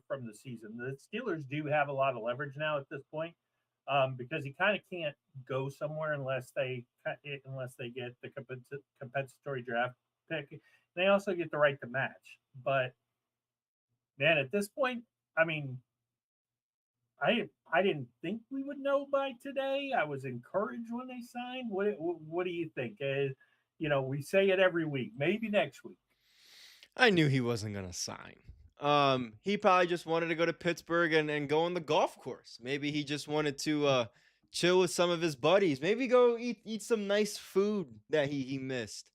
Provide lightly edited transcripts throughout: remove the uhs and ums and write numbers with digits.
from the season. The Steelers do have a lot of leverage now at this point, because he kind of can't go somewhere unless they get the compensatory draft pick. They also get the right to match. But man, at this point, I mean, I didn't think we would know by today. I was encouraged when they signed. What do you think? We say it every week. Maybe next week. I knew he wasn't gonna sign. He probably just wanted to go to Pittsburgh and go on the golf course. Maybe he just wanted to chill with some of his buddies. Maybe go eat some nice food that he missed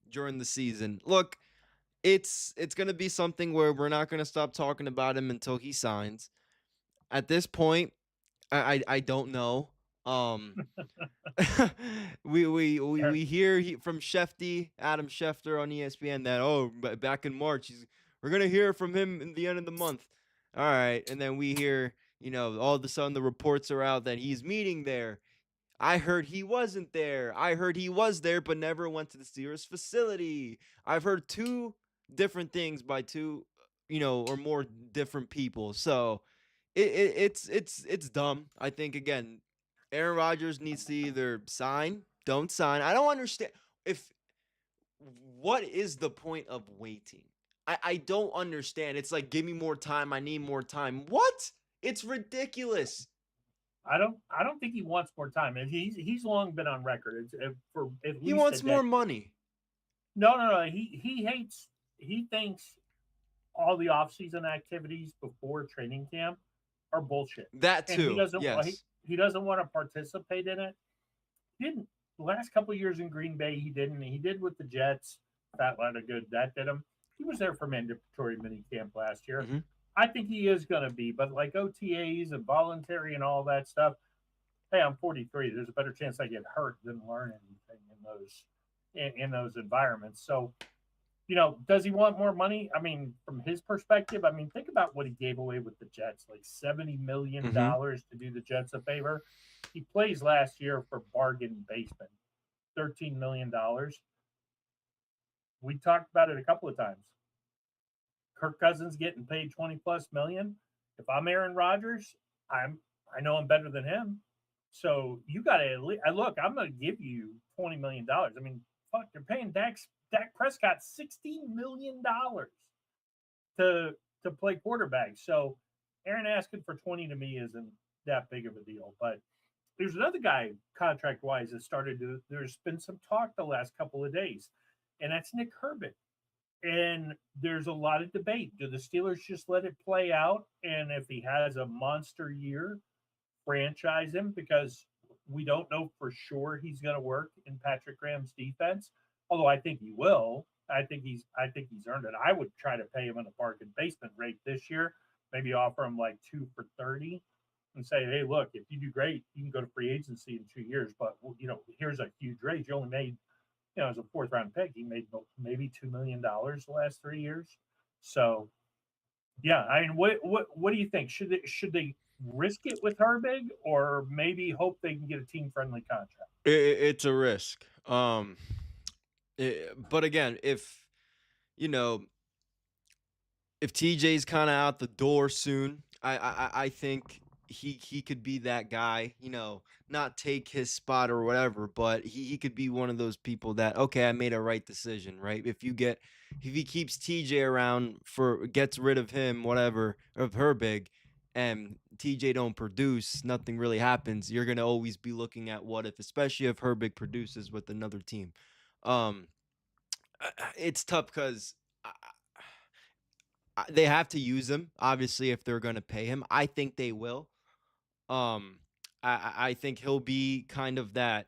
during the season. Look, it's gonna be something where we're not gonna stop talking about him until he signs. At this point, I don't know. Um, we hear from Adam Schefter on ESPN that back in March we're gonna hear from him in the end of the month. All right, and then we hear all of a sudden the reports are out that he's meeting there. I heard he wasn't there. I heard he was there but never went to the Steelers facility. I've heard two different things by two or more different people. So it's dumb. I think again, Aaron Rodgers needs to either sign, don't sign. I don't understand if what is the point of waiting? I don't understand. It's like give me more time. I need more time. What? It's ridiculous. I don't think he wants more time. And he's long been on record for at He least a wants more decade. money. No. He thinks all the offseason activities before training camp are bullshit, That and too. Yes. he doesn't want to participate in it. He didn't the last couple of years in Green Bay. He didn't. He did with the Jets. That lot of good that did him. He was there for mandatory minicamp last year. Hmm. I think he is going to be, but like OTAs and voluntary and all that stuff. Hey, I'm 43. There's a better chance I get hurt than learn anything in those environments. So, does he want more money? I mean, from his perspective, I mean, think about what he gave away with the Jets, like Hmm. $70 million to do the Jets a favor. He plays last year for bargain basement, $13 million. We talked about it a couple of times. Kirk Cousins getting paid 20 plus million. If I'm Aaron Rodgers, I know I'm better than him. So you got to look. I'm going to give you $20 million. I mean, fuck, they're paying Dak Prescott $16 million to play quarterback. So Aaron asking for 20 to me isn't that big of a deal. But there's another guy contract wise that started to. There's been some talk the last couple of days, and that's Nick Herbig. And there's a lot of debate. Do the Steelers just let it play out? And if he has a monster year, franchise him, because we don't know for sure he's going to work in Patrick Graham's defense. Although I think he will. I think he's earned it. I would try to pay him in a bargain basement rate this year. Maybe offer him like 2 for 30 and say, hey, look, if you do great, you can go to free agency in 2 years. But here's a huge raise. You only made, as a fourth round pick, he made maybe $2 million the last 3 years. So yeah, I mean, what do you think? Should they risk it with Herbig, or maybe hope they can get a team friendly contract? It's a risk. But again, you know if TJ's kind of out the door soon, I think he could be that guy. Not take his spot or whatever, but he could be one of those people that okay, I made a right decision, right? If he keeps TJ around gets rid of him, whatever of Herbig, and TJ don't produce, nothing really happens. You're gonna always be looking at what if, especially if Herbig produces with another team. Um, it's tough because they have to use him, obviously, if they're going to pay him. I think they will. Um, I think he'll be kind of that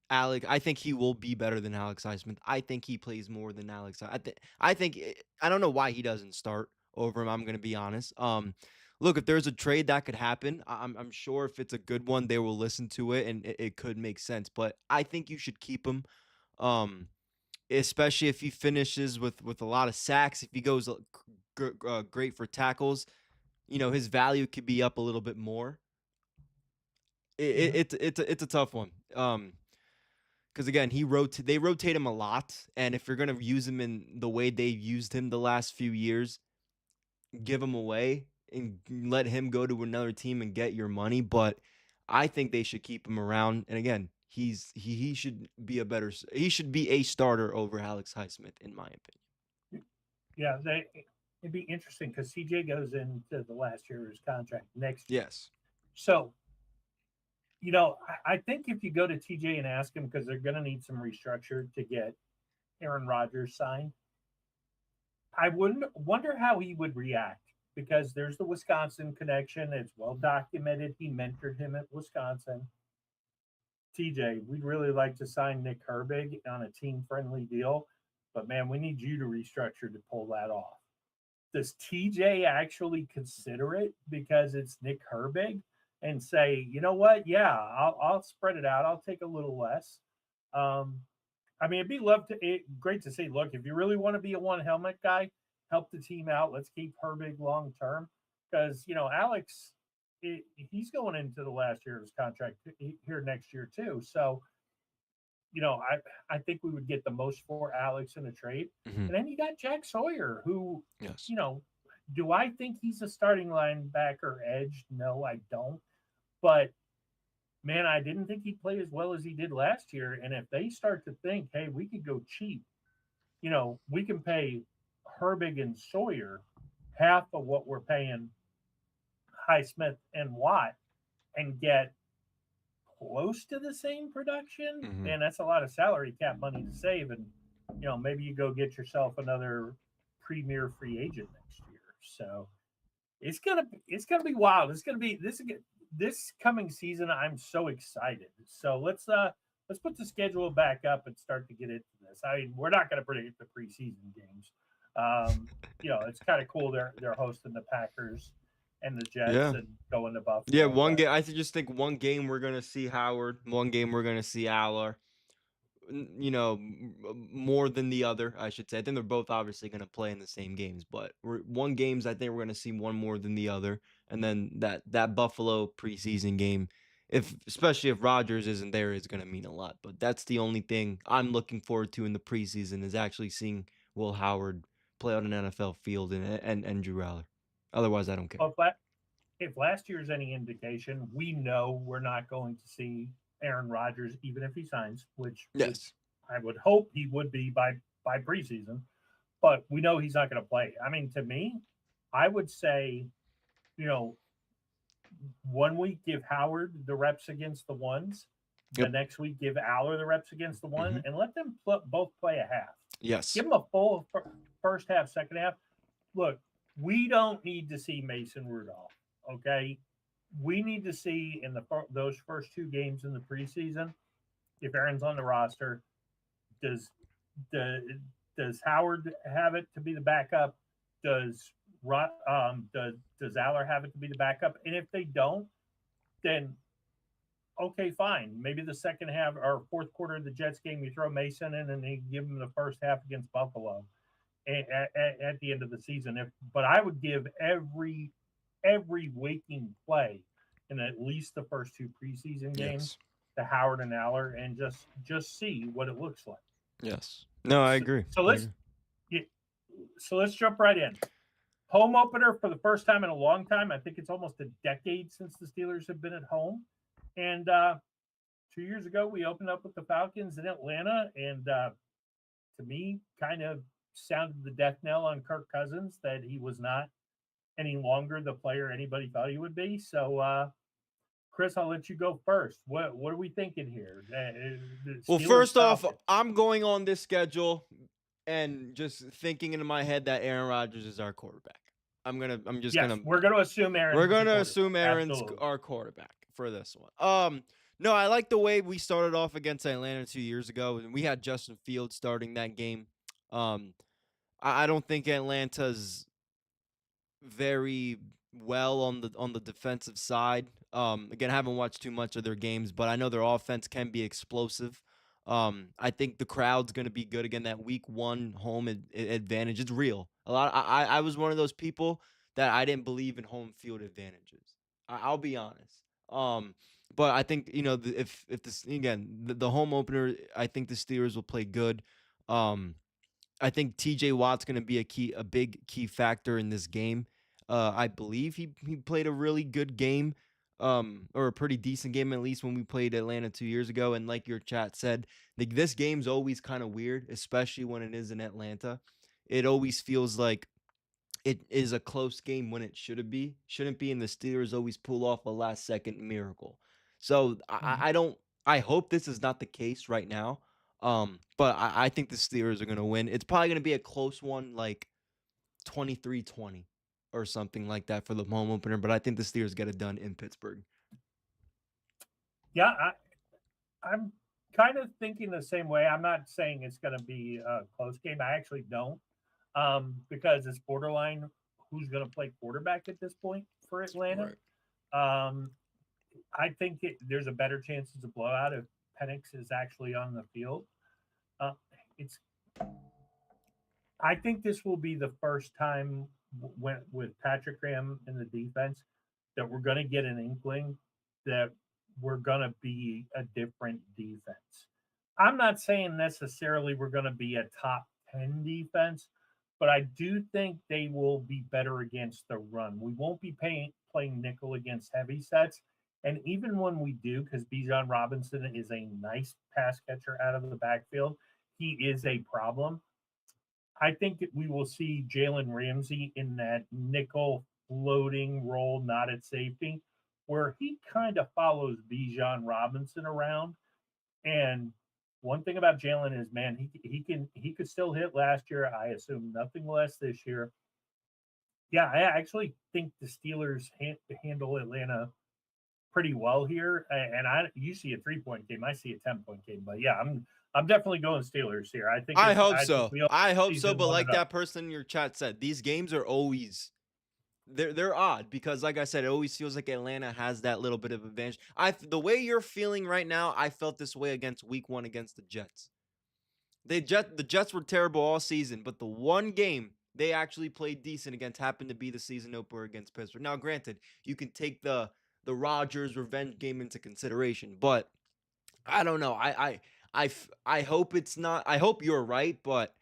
Alex. I think he will be better than Alex Highsmith. I think he plays more than Alex. I don't know why he doesn't start over him. I'm going to be honest. Look, if there's a trade that could happen, I'm sure if it's a good one, they will listen to it and it could make sense. But I think you should keep him. Um, Especially if he finishes with a lot of sacks. If he goes great for tackles, his value could be up a little bit more. Mm-hmm. It's a tough one. Because again, they rotate him a lot, and if you're gonna use him in the way they've used him the last few years, give him away and let him go to another team and get your money, but I think they should keep him around. And again, he should be he should be a starter over Alex Highsmith in my opinion. Yeah, it'd be interesting because CJ goes into the last year of his contract next year. Yes. So, I think if you go to TJ and ask him, because they're going to need some restructure to get Aaron Rodgers signed, I wouldn't wonder how he would react because there's the Wisconsin connection. It's well documented. He mentored him at Wisconsin. TJ, we'd really like to sign Nick Herbig on a team friendly deal, but man, we need you to restructure to pull that off. Does TJ actually consider it because it's Nick Herbig and say, you know what? Yeah, I'll spread it out. I'll take a little less. I mean, great to see. Look, if you really want to be a one helmet guy, help the team out. Let's keep Herbig long term because Alex, he's going into the last year of his contract here next year too. So I think we would get the most for Alex in a trade. Mm-hmm. And then you got Jack Sawyer, who, yes, do I think he's a starting linebacker edge? No, I don't. But man, I didn't think he'd play as well as he did last year. And if they start to think, hey, we could go cheap, we can pay Herbig and Sawyer half of what we're paying Highsmith and Watt and get close to the same production, mm-hmm. and that's a lot of salary cap money to save. And maybe you go get yourself another premier free agent next year. So it's gonna be wild. It's gonna be this coming season. I'm so excited. So let's put the schedule back up and start to get into this. I mean, we're not gonna predict the preseason games. It's kind of cool. They're hosting the Packers and the Jets and going to Buffalo. Yeah, one game. I just think one game we're gonna see Howard. One game we're gonna see Aller. More than the other, I should say. I think they're both obviously gonna play in the same games, but one games I think we're gonna see one more than the other, and then that Buffalo preseason game, especially if Rodgers isn't there, is gonna mean a lot. But that's the only thing I'm looking forward to in the preseason is actually seeing Will Howard play on an NFL field and Drew Aller. Otherwise, I don't care. Well, if last year's any indication, we know we're not going to see Aaron Rodgers, even if he signs, which I would hope he would be by preseason, but we know he's not going to play. I mean, to me, I would say, 1 week give Howard the reps against the ones, the next week give Aller the reps against the one, and let them both play a half. Yes. Give them a full first half, second half. Look, we don't need to see Mason Rudolph. Okay, we need to see in those first 2 games in the preseason if Aaron's on the roster. Does Howard have it to be the backup? Does Aller have it to be the backup? And if they don't, then okay, fine. Maybe the second half or fourth quarter of the Jets game, you throw Mason in and they give him the first half against Buffalo at the end of the season. But I would give every waking play in at least the first 2 preseason games to Howard and Aller and just see what it looks like. Yes. No, I agree. So let's jump right in. Home opener for the first time in a long time. I think it's almost a decade since the Steelers have been at home. And 2 years ago, we opened up with the Falcons in Atlanta. And to me, kind of sounded the death knell on Kirk Cousins that he was not any longer the player anybody thought he would be. So, Chris, I'll let you go first. What are we thinking here? Well, first off, I'm going on this schedule and just thinking in my head that Aaron Rodgers is our quarterback. We're gonna assume Aaron's our quarterback for this one. No, I like the way we started off against Atlanta 2 years ago, and we had Justin Fields starting that game. I don't think Atlanta's very well on the defensive side. Again, I haven't watched too much of their games, but I know their offense can be explosive. I think the crowd's going to be good again. That week 1 home advantage, it's real. I was one of those people that I didn't believe in home field advantages. I'll be honest. But I think if this again the home opener, I think the Steelers will play good. I think TJ Watt's going to be a big key factor in this game. I believe he played a really good game, or a pretty decent game at least when we played Atlanta 2 years ago. And like your chat said, like this game's always kind of weird, especially when it is in Atlanta. It always feels like it is a close game when it shouldn't be, and the Steelers always pull off a last second miracle. So Mhm. I don't I hope this is not the case right now. But I think the Steelers are gonna win. It's probably gonna be a close one, like 23-20 or something like that for the home opener. But I think the Steelers get it done in Pittsburgh. Yeah, I'm kind of thinking the same way. I'm not saying it's going to be a close game. I actually don't, because it's borderline who's going to play quarterback at this point for Atlanta. Right. Um, I think there's a better chance it's a blowout if Penix is actually on the field. Uh, it's. I think this will be the first time when with Patrick Graham in the defense that we're going to get an inkling that we're going to be a different defense. I'm not saying necessarily we're going to be a top 10 defense, but I do think they will be better against the run. We won't be playing nickel against heavy sets. And even when we do, because Bijan Robinson is a nice pass catcher out of the backfield, he is a problem. I think that we will see Jalen Ramsey in that nickel floating role, not at safety, where he kind of follows Bijan Robinson around. And one thing about Jalen is, man, he could still hit last year. I assume nothing less this year. Yeah, I actually think the Steelers handle Atlanta pretty well here. And you see a 3-point game, I see a 10-point game. But yeah, I'm definitely going Steelers here. I hope I think so. we all I hope so. season But one like and up. that person in your chat said, these games are always they're odd because like I said, it always feels like Atlanta has that little bit of advantage. The way you're feeling right now, I felt this way against week 1 against the Jets. The Jets were terrible all season, but the one game they actually played decent against happened to be the season opener against Pittsburgh. Now, granted, you can take the Rodgers revenge game into consideration, but I don't know. I hope it's not. I hope you're right, but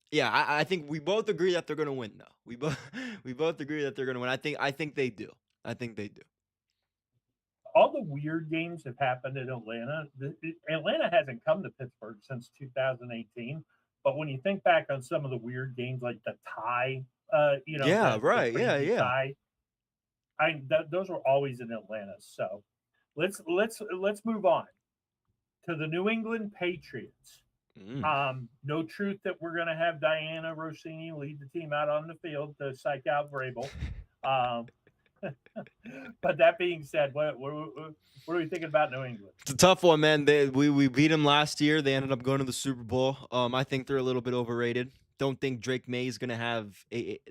yeah, I think we both agree that they're gonna win. Though we both we both agree that they're gonna win. I think they do. I think they do. All the weird games have happened in Atlanta. Atlanta hasn't come to Pittsburgh since 2018. But when you think back on some of the weird games, like the tie, Yeah. the Right. Yeah. crazy Yeah. tie, those were always in Atlanta. So let's move on to the New England Patriots. Mm. No truth that we're going to have Diana Rossini lead the team out on the field to psych out Vrabel. Um, but that being said, what are we thinking about New England? It's a tough one, man. We beat them last year. They ended up going to the Super Bowl. I think they're a little bit overrated. Don't think Drake May is gonna have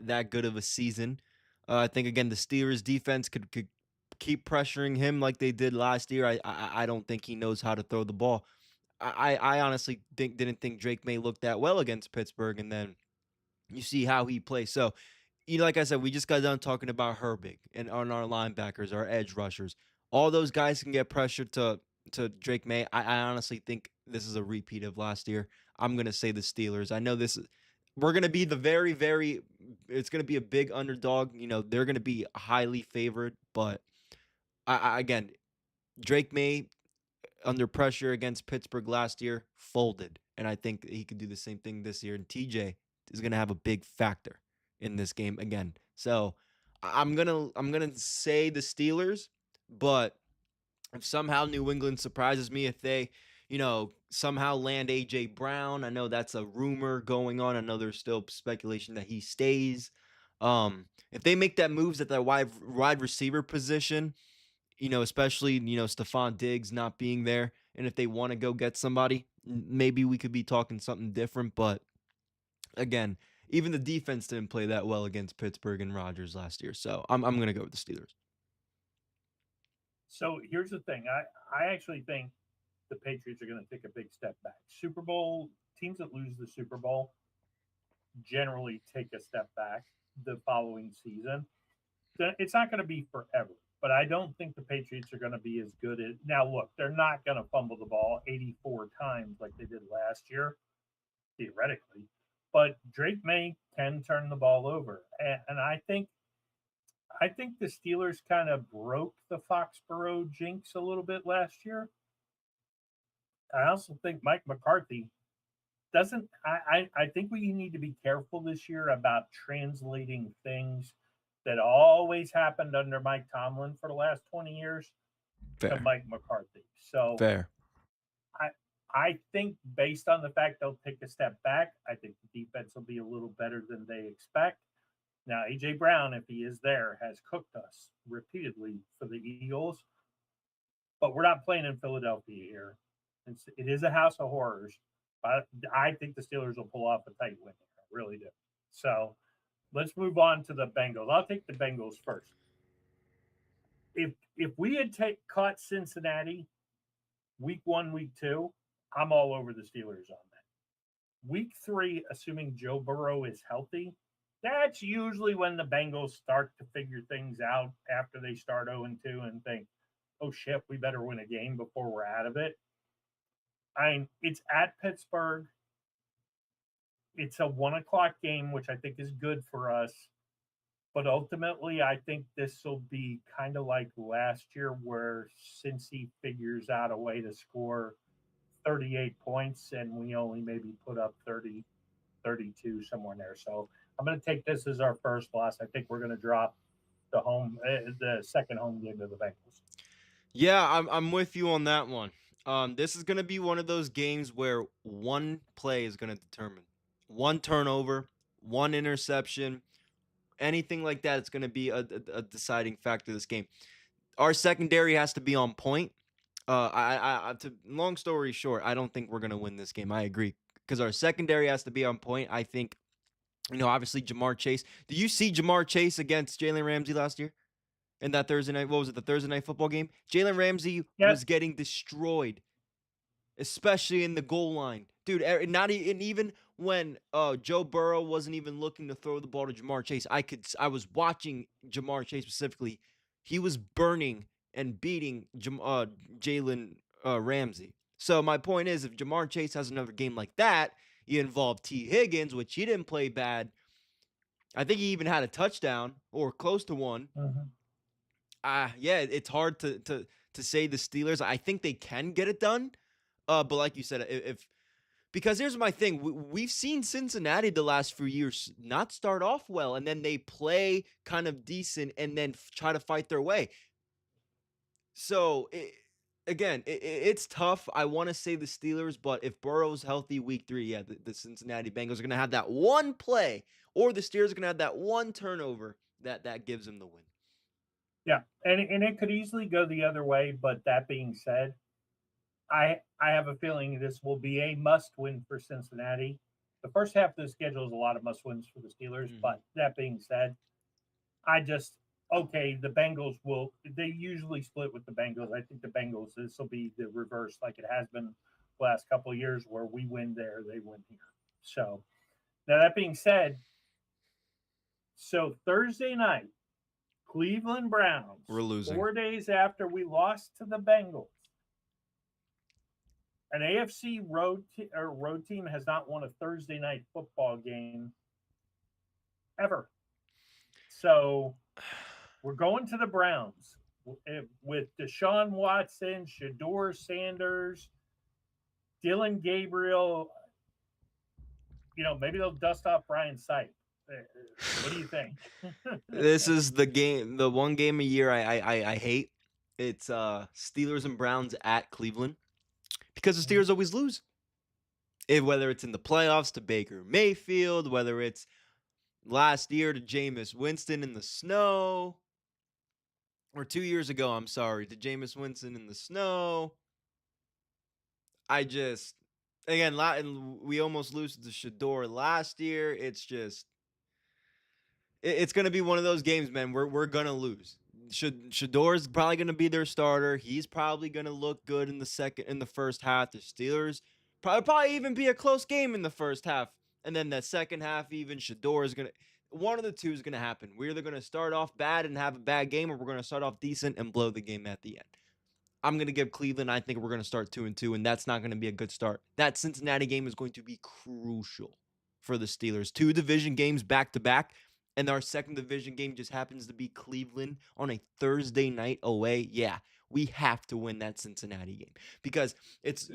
that good of a season. I think again the Steelers defense could keep pressuring him like they did last year. I don't think he knows how to throw the ball. I honestly didn't think Drake May looked that well against Pittsburgh, and then you see how he plays. So like I said, we just got done talking about Herbig and on our linebackers, our edge rushers. All those guys can get pressure to Drake May. I honestly think this is a repeat of last year. I'm gonna say the Steelers. I know this is we're gonna be the very. It's gonna be a big underdog. They're gonna be highly favored, but again, Drake May under pressure against Pittsburgh last year folded, and I think he could do the same thing this year. And TJ is going to have a big factor in this game again. So I'm gonna say the Steelers, but if somehow New England surprises me, if they somehow land AJ Brown, I know that's a rumor going on. I know there's still speculation that he stays. If they make that moves at that wide receiver position, especially, Stephon Diggs not being there. And if they want to go get somebody, maybe we could be talking something different. But again, even the defense didn't play that well against Pittsburgh and Rodgers last year. So I'm going to go with the Steelers. So here's the thing. I actually think the Patriots are going to take a big step back. Super Bowl teams that lose the Super Bowl generally take a step back the following season. It's not going to be forever, but I don't think the Patriots are going to be as good as now. Look, they're not going to fumble the ball 84 times like they did last year, theoretically, but Drake May can turn the ball over, and I think I think the Steelers kind of broke the Foxborough jinx a little bit last year. I also think Mike McCarthy doesn't. I think we need to be careful this year about translating things that always happened under Mike Tomlin for the last 20 years to Fair. Mike McCarthy. So Fair. I I think based on the fact they'll take a step back, I think the defense will be a little better than they expect. Now, AJ Brown, if he is there, has cooked us repeatedly for the Eagles, but we're not playing in Philadelphia here. It is a house of horrors, but I think the Steelers will pull off a tight win here. I really do. So let's move on to the Bengals. I'll take the Bengals first. If we had caught Cincinnati week 1, week 2, I'm all over the Steelers on that. Week 3, assuming Joe Burrow is healthy, that's usually when the Bengals start to figure things out after they start 0-2 and think, oh shit, we better win a game before we're out of it. It's at Pittsburgh. It's a 1:00 game, which I think is good for us. But ultimately, I think this will be kind of like last year, where Cincy figures out a way to score 38 points and we only maybe put up 30, 32, somewhere in there. So I'm going to take this as our first loss. I think we're going to drop the second home game of the Bengals. Yeah, I'm with you on that one. This is gonna be one of those games where one play is gonna determine one turnover, one interception, anything like that. It's gonna be a deciding factor of this game. Our secondary has to be on point. Long story short, I don't think we're gonna win this game. I agree because our secondary has to be on point. I think, obviously Jamar Chase. Do you see Jamar Chase against Jalen Ramsey last year? In that Thursday night, what was it, the Thursday night football game? Jalen Ramsey Yes. was getting destroyed, especially in the goal line. Dude, not even when Joe Burrow wasn't even looking to throw the ball to Jamar Chase. I was watching Jamar Chase specifically. He was burning and beating Jalen Ramsey. So my point is, if Jamar Chase has another game like that, you involve T. Higgins, which he didn't play bad. I think he even had a touchdown or close to one. Mm-hmm. Yeah, it's hard to say the Steelers. I think they can get it done. But like you said, because here's my thing. We've seen Cincinnati the last few years not start off well, and then they play kind of decent and then try to fight their way. So, it's tough. I want to say the Steelers, but if Burrow's healthy week 3, yeah, the Cincinnati Bengals are going to have that one play, or the Steelers are going to have that one turnover that gives them the win. Yeah, and it could easily go the other way. But that being said, I have a feeling this will be a must win for Cincinnati. The first half of the schedule is a lot of must wins for the Steelers. Mhm. But that being said, the Bengals they usually split with the Bengals. I think the Bengals, this will be the reverse like it has been the last couple of years, where we win there, they win here. So now that being said, so Thursday night, Cleveland Browns. We're losing. 4 days after we lost to the Bengals. An AFC road team has not won a Thursday night football game ever. So we're going to the Browns with Deshaun Watson, Shedeur Sanders, Dylan Gabriel. Maybe they'll dust off Brian Sipe. What do you think? This is the one game a year I hate. It's Steelers and Browns at Cleveland, because the Steelers always lose. Whether it's in the playoffs to Baker Mayfield, whether it's last year to Jameis Winston in the snow, or 2 years ago, I'm sorry, to Jameis Winston in the snow. We almost lose to Shedeur last year. It's going to be one of those games, man. We're going to lose. Shador's probably going to be their starter. He's probably going to look good in the first half. The Steelers probably even be a close game in the first half. And then the second half, even Shedeur is going to, one of the two is going to happen. We're either going to start off bad and have a bad game, or we're going to start off decent and blow the game at the end. I'm going to give Cleveland, I think we're going to start 2-2, and that's not going to be a good start. That Cincinnati game is going to be crucial for the Steelers. 2 division games back to back. and our second division game just happens to be Cleveland on a Thursday night away, yeah, we have to win that Cincinnati game because it's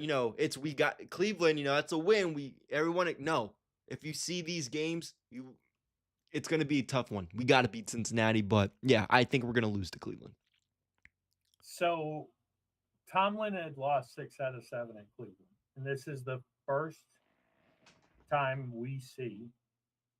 we got Cleveland, that's a win. Everyone no. If you see these games, it's going to be a tough one. We got to beat Cincinnati, but yeah, I think we're going to lose to Cleveland. So Tomlin had lost 6 out of 7 at Cleveland, and this is the first time we see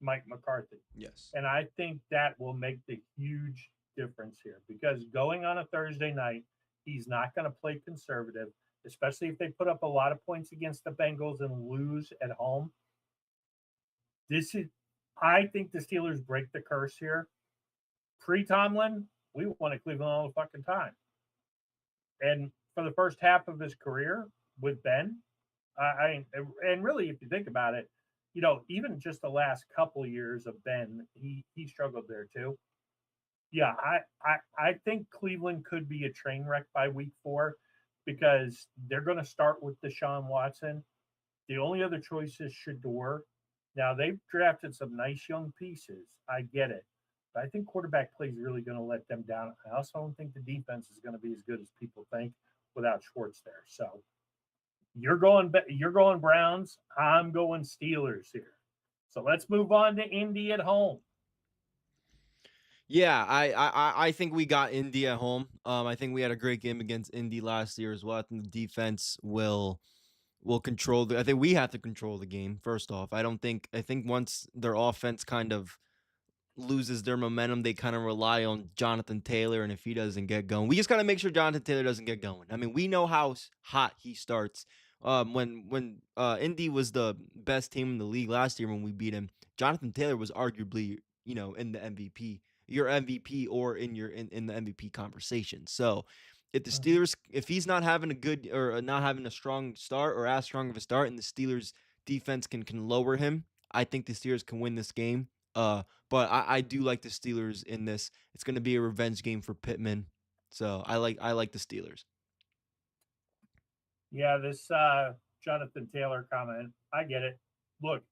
Mike McCarthy. Yes. And I think that will make the huge difference here because going on a Thursday night, he's not going to play conservative, especially if they put up a lot of points against the Bengals and lose at home. I think the Steelers break the curse here. Pre-Tomlin, we won at Cleveland all the fucking time. And for the first half of his career with Ben, and really, if you think about it, even just the last couple of years of Ben, he struggled there too. Yeah, I think Cleveland could be a train wreck by week 4 because they're going to start with Deshaun Watson. The only other choice is Shador. Now, they've drafted some nice young pieces. I get it. But I think quarterback play is really going to let them down. I also don't think the defense is going to be as good as people think without Schwartz there. So you're going Browns. I'm going Steelers here. So let's move on to Indy at home. Yeah, I think we got Indy at home. I think we had a great game against Indy last year as well. I think the defense will control I think we have to control the game first off. I think once their offense kind of loses their momentum, they kind of rely on Jonathan Taylor, and if he doesn't get going, we just got to make sure Jonathan Taylor doesn't get going. I mean, we know how hot he starts. When Indy was the best team in the league last year when we beat him, Jonathan Taylor was arguably, in the MVP, your MVP or in the MVP conversation. So if the Steelers, if he's not having a good or not having a strong start or as strong of a start, and the Steelers defense can lower him, I think the Steelers can win this game. But I do like the Steelers in this. It's going to be a revenge game for Pittman, so I like the Steelers. Yeah, this Jonathan Taylor comment, I get it. Look,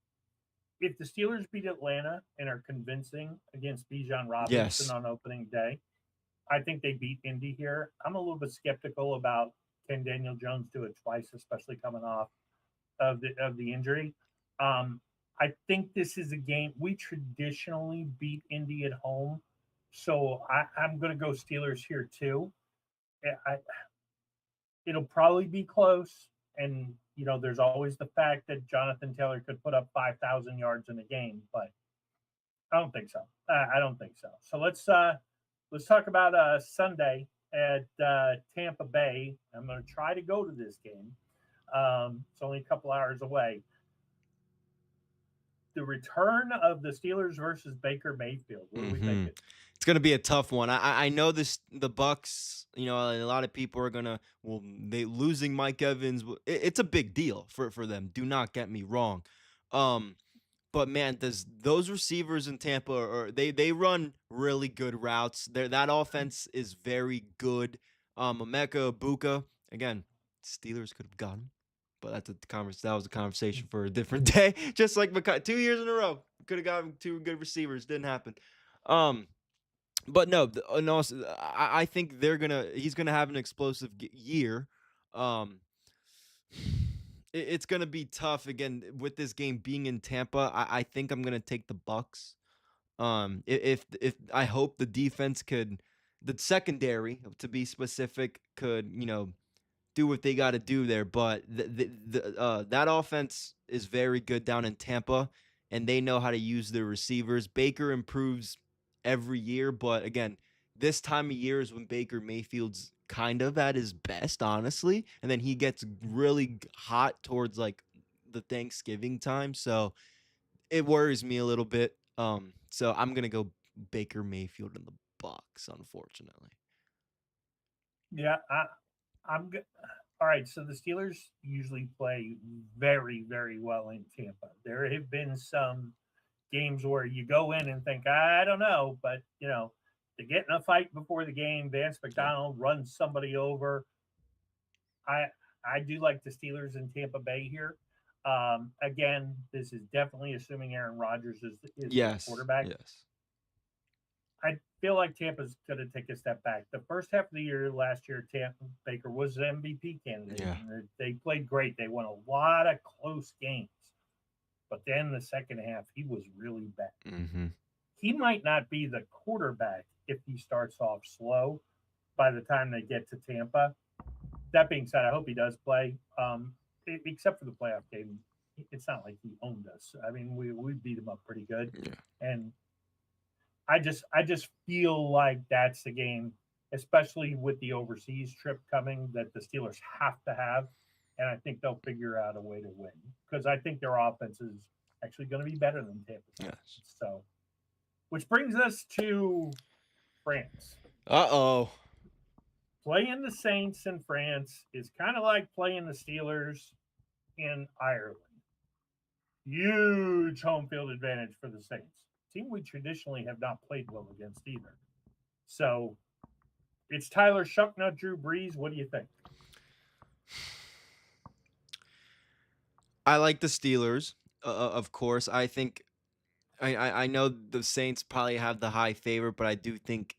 if the Steelers beat Atlanta and are convincing against Bijan Robinson on opening day, I think they beat Indy here. I'm a little bit skeptical about can Daniel Jones do it twice, especially coming off of the injury. I think this is a game we traditionally beat Indy at home, so I'm going to go Steelers here too. It'll probably be close, and there's always the fact that Jonathan Taylor could put up 5,000 yards in a game, but I don't think so. I don't think so. So let's talk about Sunday at Tampa Bay. I'm going to try to go to this game. It's only a couple hours away. The return of the Steelers versus Baker Mayfield. What do we think? It's gonna be a tough one. I know the Bucks. A lot of people are gonna they losing Mike Evans. It's a big deal for them. Do not get me wrong. But man, those receivers in Tampa they run really good routes. That offense is very good. Emeka Egbuka, again, Steelers could have got him, but that was a conversation for a different day. Just like 2 years in a row, could have gotten 2 good receivers. Didn't happen. But no, I think he's gonna have an explosive year. It's gonna be tough again with this game being in Tampa. I think I'm gonna take the Bucks. If I hope the defense the secondary to be specific, could do what they got to do there. But that offense is very good down in Tampa, and they know how to use their receivers. Baker improves every year, but again, this time of year is when Baker Mayfield's kind of at his best, honestly, and then he gets really hot towards like the Thanksgiving time. So it worries me a little bit. So I'm gonna go Baker Mayfield in the Bucks, unfortunately. Yeah, I'm good. All right, so the Steelers usually play very, very well in Tampa. There have been some games where you go in and think, I don't know, but they get in a fight before the game. Vance McDonald runs somebody over. I do like the Steelers in Tampa Bay here. Again, this is definitely assuming Aaron Rodgers is the quarterback. Yes. I feel like Tampa's going to take a step back. The first half of the year last year, Tampa Baker was the MVP candidate. Yeah. And they played great. They won a lot of close games. But then the second half, he was really bad. Mm-hmm. He might not be the quarterback if he starts off slow by the time they get to Tampa. That being said, I hope he does play. Except for the playoff game, it's not like he owned us. I mean, we beat him up pretty good, Yeah. and I just feel like that's the game, especially with the overseas trip coming, that the Steelers have to have, and I think they'll figure out a way to win because I think their offense is actually going to be better than Tampa's. Yes. So, which brings us to France. Uh-oh. Playing the Saints in France is kind of like playing the Steelers in Ireland. Huge home field advantage for the Saints. Team we traditionally have not played well against either. So it's Tyler Shuck, not Drew Brees. What do you think? I like the Steelers, of course. I think I know the Saints probably have the high favor, but I do think,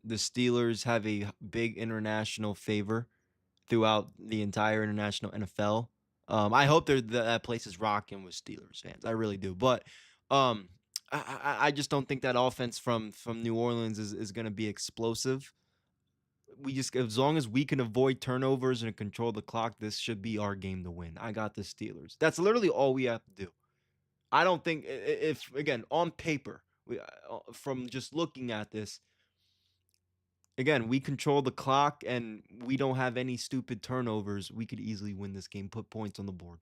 the Steelers have a big international favor throughout the entire international NFL. I hope that place is rocking with Steelers fans. I really do. But I just don't think that offense from New Orleans is going to be explosive. We just, as long as we can avoid turnovers and control the clock, this should be our game to win. I got the Steelers. That's literally all we have to do. I don't think if again on paper, from just looking at this, again, we control the clock and we don't have any stupid turnovers. We could easily win this game, put points on the board.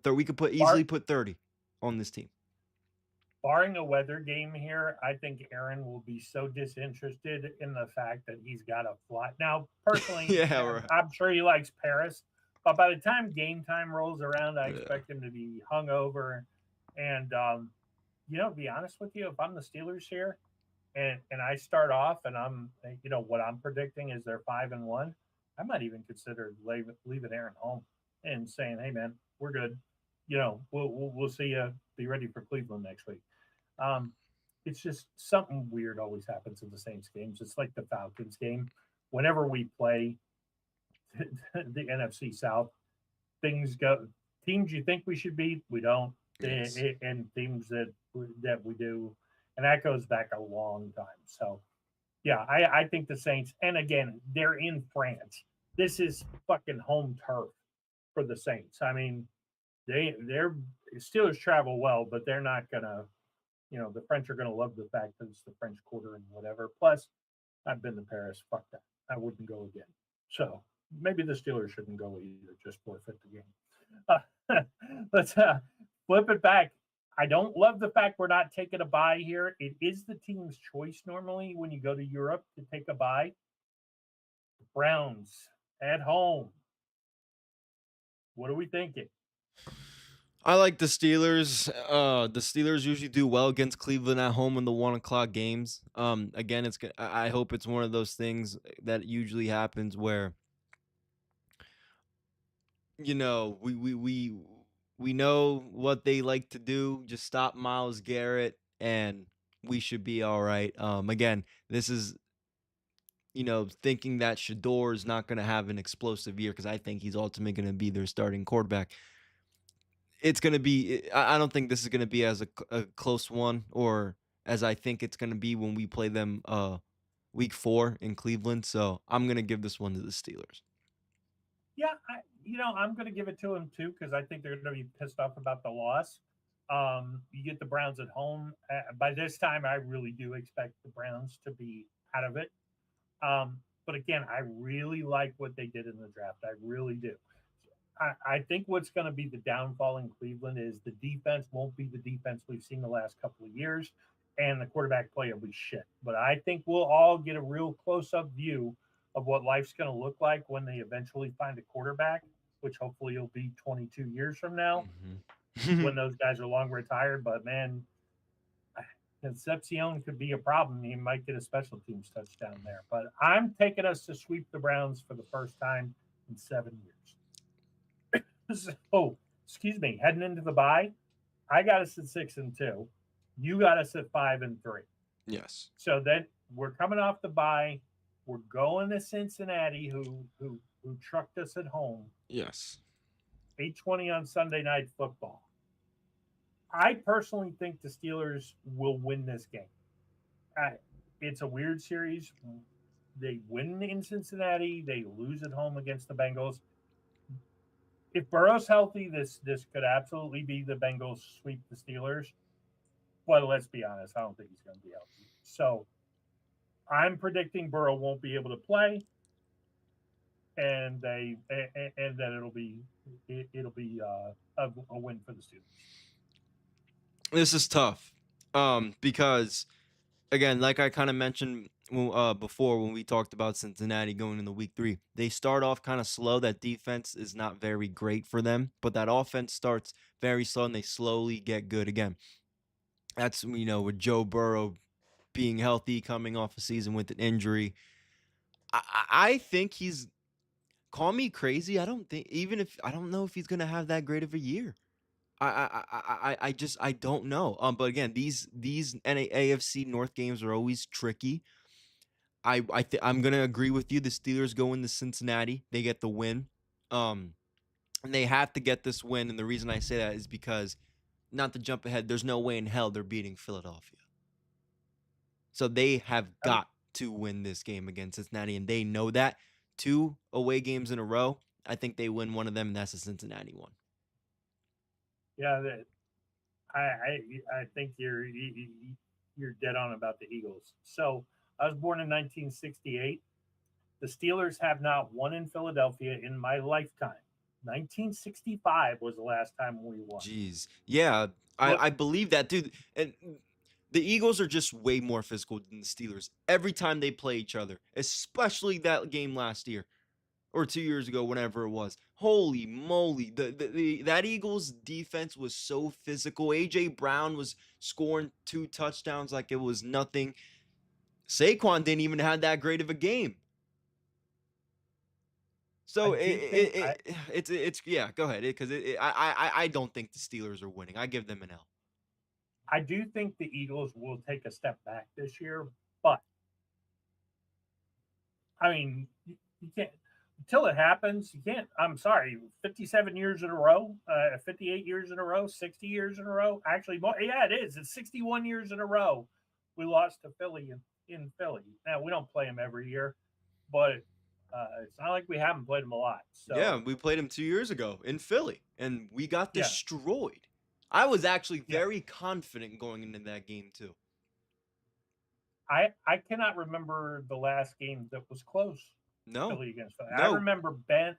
We could easily put 30 on this team. Barring a weather game here, I think Aaron will be so disinterested in the fact that he's got to fly. Now, personally, Yeah, right. I'm sure he likes Paris, but by the time game time rolls around, I expect him to be hungover. And, to be honest with you, if I'm the Steelers here and I start off and what I'm predicting is they're 5-1, I might even consider leaving Aaron home and saying, hey, man, we're good. We'll see you. Be ready for Cleveland next week. It's just something weird always happens in the Saints games. It's like the Falcons game. Whenever we play the NFC South, things go. Teams you think we should beat, we don't, Yes. and teams that we do, and that goes back a long time. So, yeah, I think the Saints, and again, they're in France. This is fucking home turf for the Saints. I mean, they're Steelers travel well, but they're not gonna. The French are gonna love the fact that it's the French Quarter and whatever. Plus, I've been to Paris. Fuck that. I wouldn't go again. So maybe the Steelers shouldn't go either. Just forfeit the game. Let's flip it back. I don't love the fact we're not taking a bye here. It is the team's choice normally when you go to Europe to take a bye. Browns at home. What are we thinking? I like the Steelers. The Steelers usually do well against Cleveland at home in the 1 o'clock games. Again, I hope it's one of those things that usually happens where, we know what they like to do. Just stop Myles Garrett, and we should be all right. Again, this is, thinking that Shador is not going to have an explosive year because I think he's ultimately going to be their starting quarterback. It's going to be, I don't think this is going to be as a close one or as I think it's going to be when we play them week 4 in Cleveland. So I'm going to give this one to the Steelers. Yeah, I'm going to give it to them too because I think they're going to be pissed off about the loss. You get the Browns at home. By this time, I really do expect the Browns to be out of it. But again, I really like what they did in the draft. I really do. I think what's going to be the downfall in Cleveland is the defense won't be the defense we've seen the last couple of years, and the quarterback play will be shit. But I think we'll all get a real close-up view of what life's going to look like when they eventually find a quarterback, which hopefully will be 22 years from now when those guys are long retired. But, man, Concepcion could be a problem. He might get a special teams touchdown there. But I'm taking us to sweep the Browns for the first time in 7 years. Oh, excuse me. Heading into the bye, I got us at 6-2. You got us at 5-3. Yes. So then we're coming off the bye. We're going to Cincinnati, who trucked us at home. Yes. 8:20 on Sunday Night Football. I personally think the Steelers will win this game. It's a weird series. They win in Cincinnati. They lose at home against the Bengals. If Burrow's healthy, this could absolutely be the Bengals sweep the Steelers. But let's be honest, I don't think he's going to be healthy. So I'm predicting Burrow won't be able to play, and that it'll be a win for the Steelers. This is tough, because again, like I kind of mentioned before when we talked about Cincinnati going into week 3, they start off kind of slow. That defense is not very great for them, but that offense starts very slow and they slowly get good again. That's, with Joe Burrow being healthy, coming off a season with an injury. I think he's, call me crazy. I don't think, even if, I don't know if he's going to have that great of a year. I don't know. But again, these AFC North games are always tricky. I'm gonna agree with you. The Steelers go into Cincinnati, they get the win, and they have to get this win. And the reason I say that is because, not to jump ahead, there's no way in hell they're beating Philadelphia. So they have got to win this game against Cincinnati, and they know that. 2 away games in a row, I think they win one of them, and that's the Cincinnati one. Yeah, I think you're dead on about the Eagles. So I was born in 1968. The Steelers have not won in Philadelphia in my lifetime. 1965 was the last time we won. Jeez, yeah, I believe that, dude. And the Eagles are just way more physical than the Steelers every time they play each other, especially that game last year or 2 years ago, whenever it was. Holy moly. That Eagles defense was so physical. A.J. Brown was scoring 2 touchdowns like it was nothing. Saquon didn't even have that great of a game. So it's yeah, go ahead. Because I don't think the Steelers are winning. I give them an L. I do think the Eagles will take a step back this year, but I mean, you can't until it happens. You can't. I'm sorry, 57 years in a row, 58 years in a row, 60 years in a row. Actually, more, yeah, it is. It's 61 years in a row. We lost to Philly in Philly. Now we don't play them every year, but it's not like we haven't played them a lot. So yeah, we played them 2 years ago in Philly, and we got yeah. destroyed. I was actually very confident going into that game too. I cannot remember the last game that was close. No, Philly against Philly. no. I remember Ben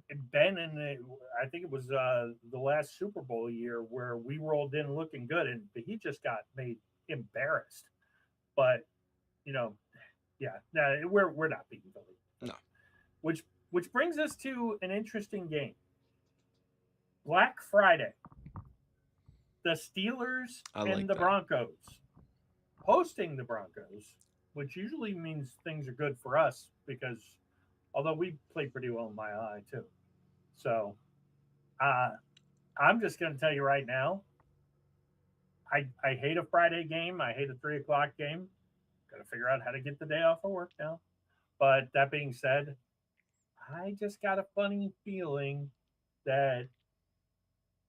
in I think it was the last Super Bowl year where we rolled in looking good, and he just got made embarrassed. But yeah, no, we're not beating Philly. No. Which brings us to an interesting game. Black Friday. The Steelers and the Broncos hosting the Broncos, which usually means things are good for us because although we played pretty well in my eye too. So I'm just going to tell you right now, I hate a Friday game. I hate a 3:00 game. Got to figure out how to get the day off of work now. But that being said, I just got a funny feeling that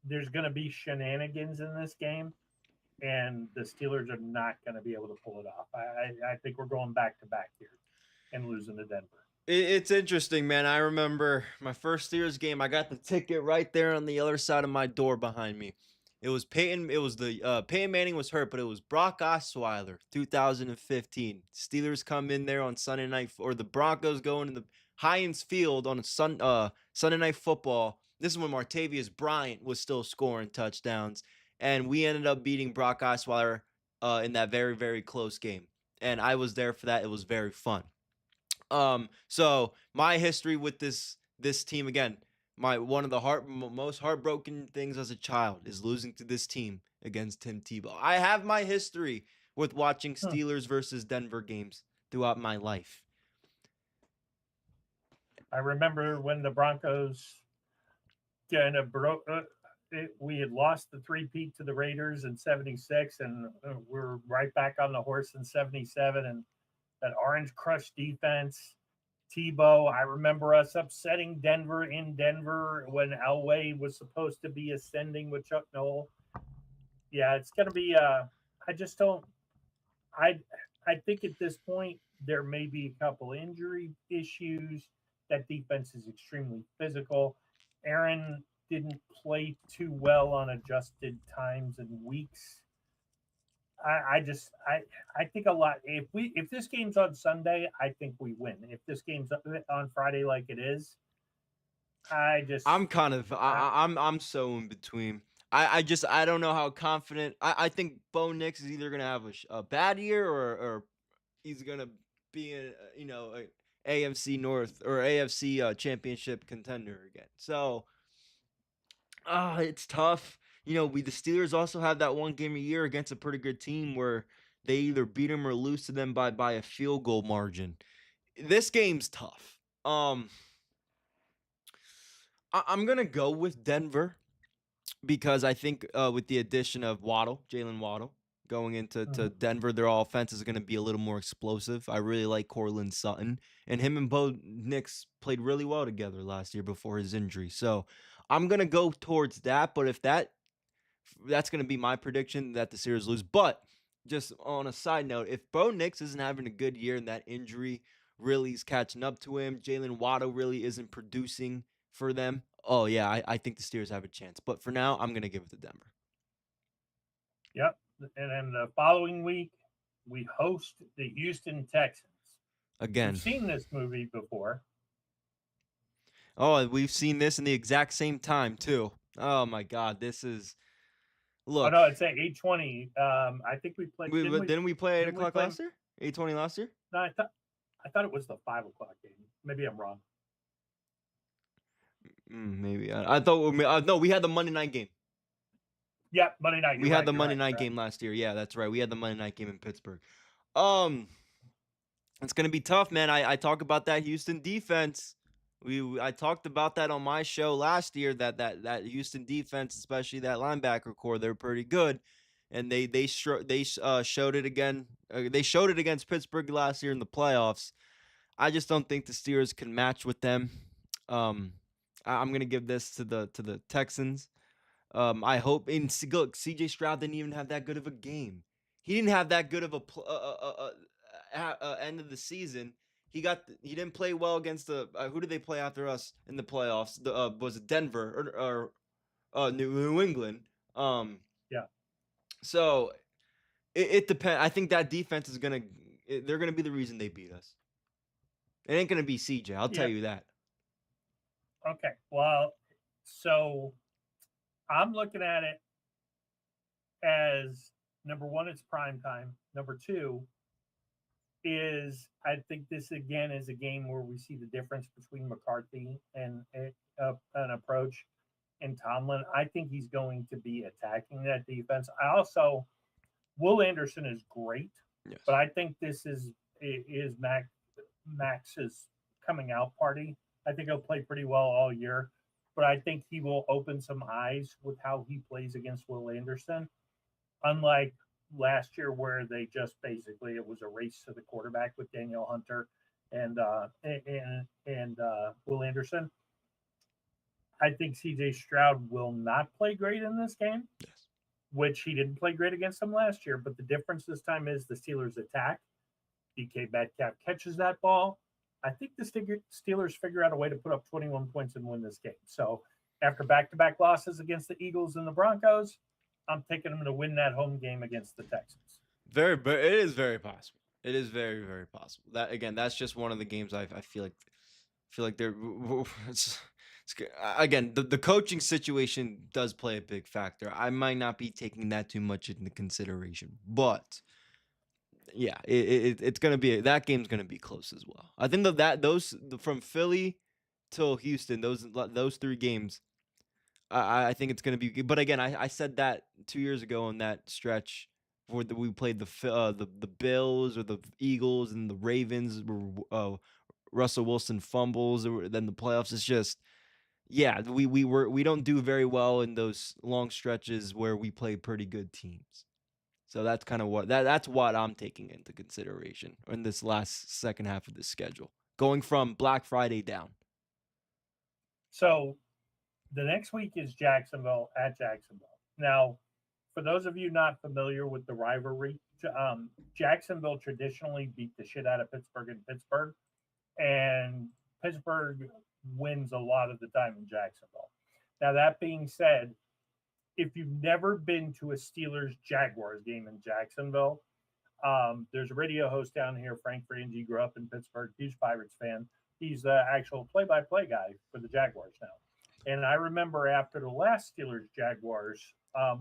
there's going to be shenanigans in this game, and the Steelers are not going to be able to pull it off. I think we're going back to back here and losing to Denver. It's interesting, man. I remember my first Steelers game. I got the ticket right there on the other side of my door behind me. It was Peyton. It was Peyton Manning was hurt, but it was Brock Osweiler, 2015. Steelers come in there on Sunday night, or the Broncos go into the Heinz Field on a Sunday Night Football. This is when Martavius Bryant was still scoring touchdowns, and we ended up beating Brock Osweiler in that very, very close game. And I was there for that. It was very fun. So my history with this team, again, one of the most heartbroken things as a child is losing to this team against Tim Tebow. I have my history with watching Steelers versus Denver games throughout my life. I remember when the Broncos kind of broke. we had lost the three-peat to the Raiders in '76, and we're right back on the horse in '77. And that Orange Crush defense, Tebow. I remember us upsetting Denver in Denver when Elway was supposed to be ascending with Chuck Noll. Yeah, it's going to be. I just don't. I I think at this point there may be a couple injury issues. That defense is extremely physical. Aaron didn't play too well on adjusted times and weeks. I think a lot. If this game's on Sunday, I think we win. If this game's on Friday like it is, I'm kind of I'm so in between. I don't know how confident. I think Bo Nix is either gonna have a bad year or he's gonna be a AFC North or AFC championship contender again. So it's tough. The Steelers also have that one game a year against a pretty good team where they either beat them or lose to them by a field goal margin. This game's tough. I'm gonna go with Denver because I think with the addition of Jalen Waddle, going into Denver, their offense is gonna be a little more explosive. I really like Cortland Sutton, and him and Bo Nix played really well together last year before his injury. So I'm gonna go towards that. But if that's gonna be my prediction that the Steelers lose. But just on a side note, if Bo Nix isn't having a good year and that injury really is catching up to him, Jalen Waddle really isn't producing for them. Oh yeah, I think the Steelers have a chance. But for now, I'm gonna give it to Denver. Yep. And then the following week, we host the Houston Texans. Again. We've seen this movie before. Oh, we've seen this in the exact same time too. Oh my God, this is. Look. Oh no, it's at 8:20. I think we played. Didn't we play 8 o'clock last year? 8:20 last year? No, I thought it was the 5 o'clock game. Maybe I'm wrong. Maybe I thought no, we had the Monday night game. Yeah, Monday night. We had the Monday night game last year. Yeah, that's right. We had the Monday night game in Pittsburgh. It's gonna be tough, man. I talk about that Houston defense. I talked about that on my show last year. That Houston defense, especially that linebacker core, they're pretty good, and they showed it again. They showed it against Pittsburgh last year in the playoffs. I just don't think the Steelers can match with them. I'm gonna give this to the Texans. I hope. And look, CJ Stroud didn't even have that good of a game. He didn't have that good of a end of the season. He didn't play well against the who did they play after us in the playoffs? Was it Denver or New England? Yeah. So it depends. I think that defense is they're gonna be the reason they beat us. It ain't gonna be CJ. I'll tell you that. Okay. Well, so I'm looking at it as number one, it's prime time. Number two is I think this again is a game where we see the difference between McCarthy and an approach and Tomlin. I think he's going to be attacking that defense. Will Anderson is great, yes, but I think this is Max's coming out party. I think he'll play pretty well all year, but I think he will open some eyes with how he plays against Will Anderson. Unlike last year where they just basically it was a race to the quarterback with Daniel Hunter and Will Anderson. I think CJ Stroud will not play great in this game, yes, which he didn't play great against them last year. But the difference this time is the Steelers attack. DK Metcalf catches that ball. I think the Steelers figure out a way to put up 21 points and win this game. So after back-to-back losses against the Eagles and the Broncos, I'm taking them to win that home game against the Texans. It is very possible. It is very, very possible. That again, that's just one of the games I feel like they're. Again, the coaching situation does play a big factor. I might not be taking that too much into consideration, but yeah, it's gonna be that game's gonna be close as well. I think those from Philly till Houston, those 3 games. I think it's going to be, but again, I said that 2 years ago in that stretch where we played the Bills or the Eagles and the Ravens. Russell Wilson fumbles, then the playoffs. It's just Yeah, we don't do very well in those long stretches where we play pretty good teams. So that's kind of that's what I'm taking into consideration in this last second half of the schedule, going from Black Friday down. So the next week is Jacksonville at Jacksonville. Now, for those of you not familiar with the rivalry, Jacksonville traditionally beat the shit out of Pittsburgh in Pittsburgh, and Pittsburgh wins a lot of the time in Jacksonville. Now, that being said, if you've never been to a Steelers Jaguars game in Jacksonville, there's a radio host down here, Frank Frangie, grew up in Pittsburgh, huge Pirates fan. He's the actual play-by-play guy for the Jaguars now. And I remember after the last Steelers Jaguars,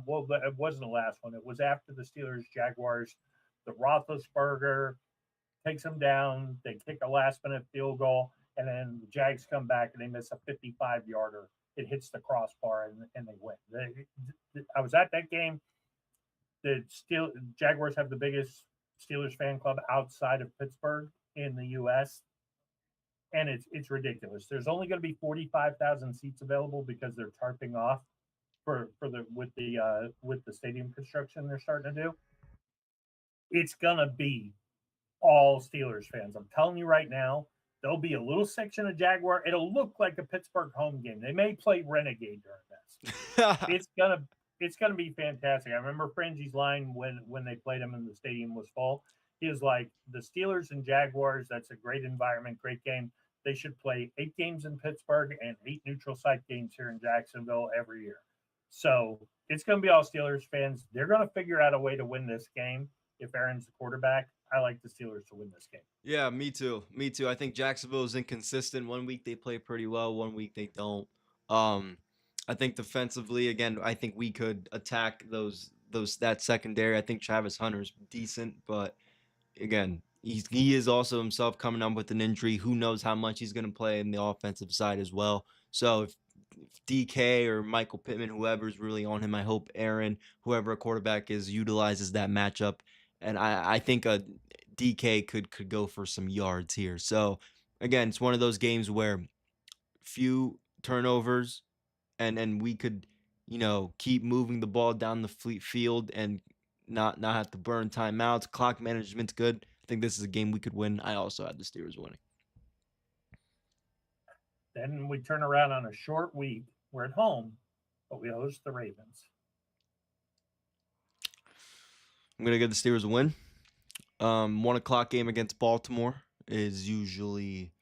well, it wasn't the last one. It was after the Steelers Jaguars. The Roethlisberger takes them down. They kick a last-minute field goal, and then the Jags come back and they miss a 55-yarder. It hits the crossbar and they win. I was at that game. The Jaguars have the biggest Steelers fan club outside of Pittsburgh in the U.S. and it's ridiculous. There's only going to be 45,000 seats available because they're tarping off for the with the stadium construction they're starting to do. It's gonna be all Steelers fans. I'm telling you right now, there'll be a little section of Jaguar. It'll look like a Pittsburgh home game. They may play Renegade during this. It's gonna be fantastic. I remember Frangie's line when they played him and the stadium was full. He was like, the Steelers and Jaguars, that's a great environment, great game. They should play 8 games in Pittsburgh and 8 neutral site games here in Jacksonville every year. So it's going to be all Steelers fans. They're going to figure out a way to win this game. If Aaron's the quarterback, I like the Steelers to win this game. Yeah, me too. Me too. I think Jacksonville is inconsistent. One week they play pretty well, one week they don't. I think defensively, again, I think we could attack that secondary. I think Travis Hunter's decent, but again, he is also himself coming up with an injury. Who knows how much he's going to play in the offensive side as well. So if DK or Michael Pittman, whoever's really on him, I hope Aaron, whoever a quarterback is, utilizes that matchup. And I think a DK could go for some yards here. So again, it's one of those games where few turnovers and we could, keep moving the ball down the field and not have to burn timeouts. Clock management's good. I think this is a game we could win. I also had the Steelers winning. Then we turn around on a short week. We're at home, but we host the Ravens. I'm gonna give the Steelers a win. 1:00 game against Baltimore is usually.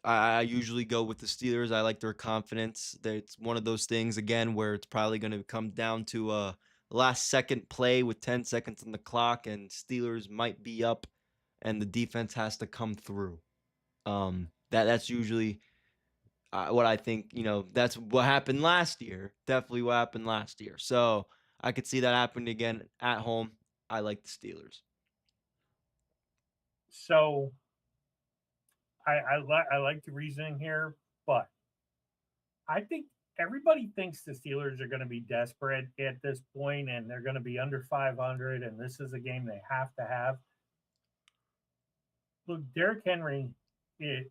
I usually go with the Steelers. I like their confidence. It's one of those things again where it's probably going to come down to a last second play with 10 seconds on the clock, and Steelers might be up, and the defense has to come through. That's usually what I think. That's what happened last year. Definitely what happened last year. So I could see that happening again at home. I like the Steelers. So I like the reasoning here, but I think everybody thinks the Steelers are going to be desperate at this point and they're going to be under 500, and this is a game they have to have. Look, Derrick Henry, he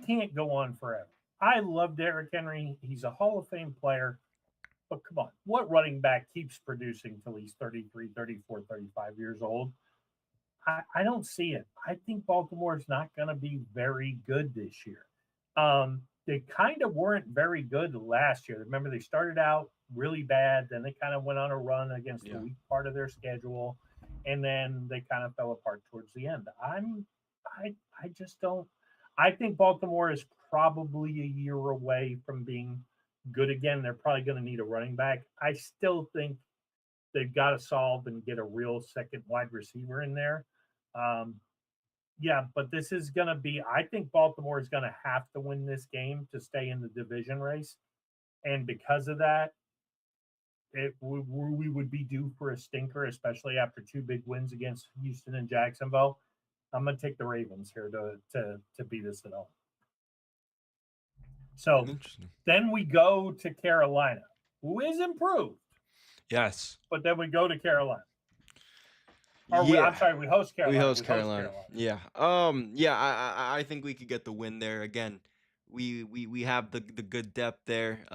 can't go on forever. I love Derrick Henry. He's a Hall of Fame player. But come on, what running back keeps producing till he's 33, 34, 35 years old? I don't see it. I think Baltimore's not going to be very good this year. They kind of weren't very good last year. Remember, they started out really bad. Then they kind of went on a run against the weak part of their schedule. And then they kind of fell apart towards the end. I just don't. I think Baltimore is probably a year away from being good again. They're probably going to need a running back. I still think they've got to solve and get a real second wide receiver in there. But this is going to be, I think Baltimore is going to have to win this game to stay in the division race. And because of that, we would be due for a stinker, especially after 2 big wins against Houston and Jacksonville. I'm going to take the Ravens here to beat us at home. So then we go to Carolina, who is improved. Yes. But then we go to Carolina. I'm sorry, we host Carolina. We host Carolina. Yeah. I think we could get the win there. Again, We have the good depth there.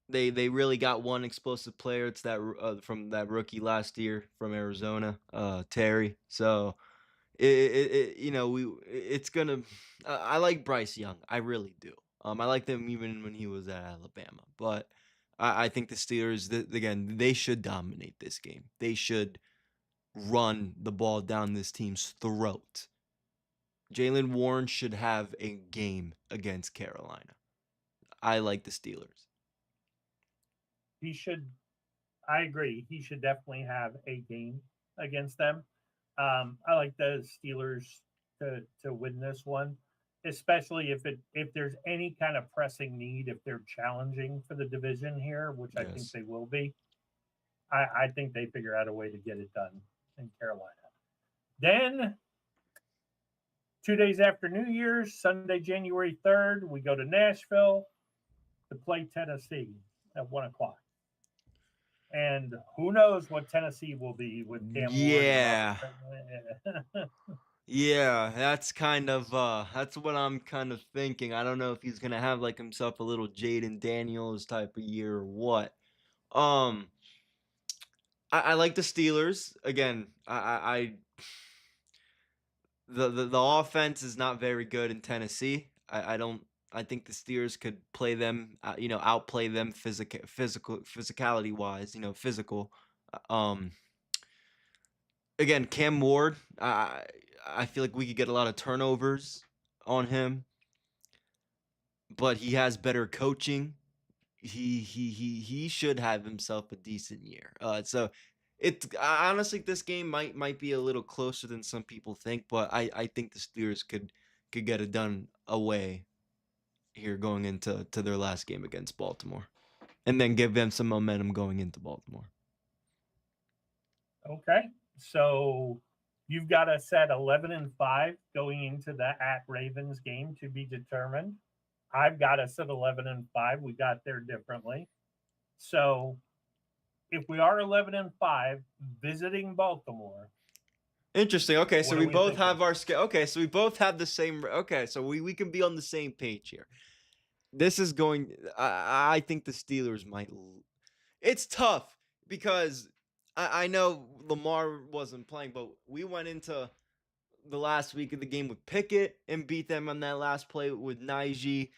They really got one explosive player. It's that from that rookie last year from Arizona, Terry. So it's gonna. I like Bryce Young. I really do. I like them even when he was at Alabama. But I think the Steelers, again, they should dominate this game. They should run the ball down this team's throat. Jalen Warren should have a game against Carolina. I like the Steelers. He should. I agree. He should definitely have a game against them. I like the Steelers to win this one, especially if there's any kind of pressing need, if they're challenging for the division here, which I think Yes. they will be. I think they figure out a way to get it done in Carolina. Then 2 days after New Year's, Sunday, January 3rd, we go to Nashville to play Tennessee at 1 o'clock. And who knows what Tennessee will be with Cam Ward and Yeah. Yeah, that's that's what I'm kind of thinking. I don't know if he's gonna have like himself a little Jaden Daniels type of year or what. Um, I like the Steelers again. The offense is not very good in Tennessee. I don't. I think the Steelers could play them. Outplay them physicality wise. Physical. Um, again, Cam Ward. I feel like we could get a lot of turnovers on him, but he has better coaching. He should have himself a decent year. So honestly, this game might be a little closer than some people think, but I think the Steelers could get it done away here going into their last game against Baltimore, and then give them some momentum going into Baltimore. Okay. So you've got us at 11-5 going into the at Ravens game to be determined. I've got us at 11-5. We got there differently. So if we are 11-5 visiting Baltimore. Interesting. Okay, so we both thinking? have our Okay, so we both have the same. Okay, so we can be on the same page here. This is going. I think the Steelers might. It's tough because I know Lamar wasn't playing, but we went into the last week of the game with Pickett and beat them on that last play with Najee.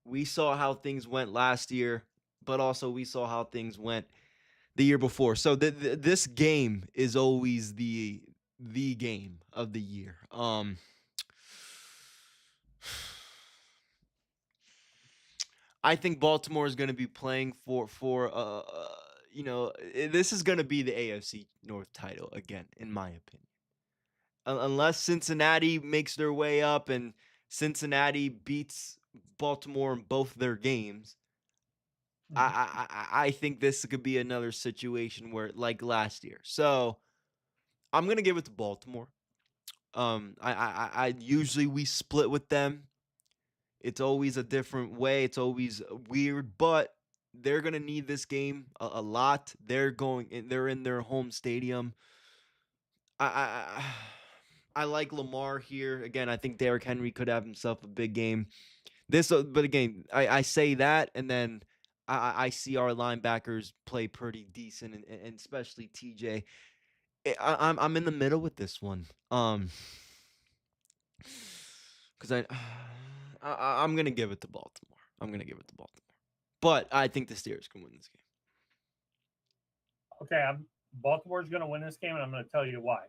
We saw how things went last year, but also we saw how things went the year before. So this game is always the game of the year. I think Baltimore is going to be playing this is going to be the AFC North title again, in my opinion. Unless Cincinnati makes their way up and Cincinnati beats Baltimore in both their games, I think this could be another situation where, like last year. So I'm gonna give it to Baltimore. I usually we split with them. It's always a different way. It's always weird, but they're gonna need this game a lot. They're in their home stadium. I I like Lamar here again. I think Derrick Henry could have himself a big game. But again, I say that, and then I see our linebackers play pretty decent, and especially TJ. I'm in the middle with this one. Because I'm gonna give it to Baltimore. But I think the Steelers can win this game. Okay, Baltimore's going to win this game, and I'm going to tell you why.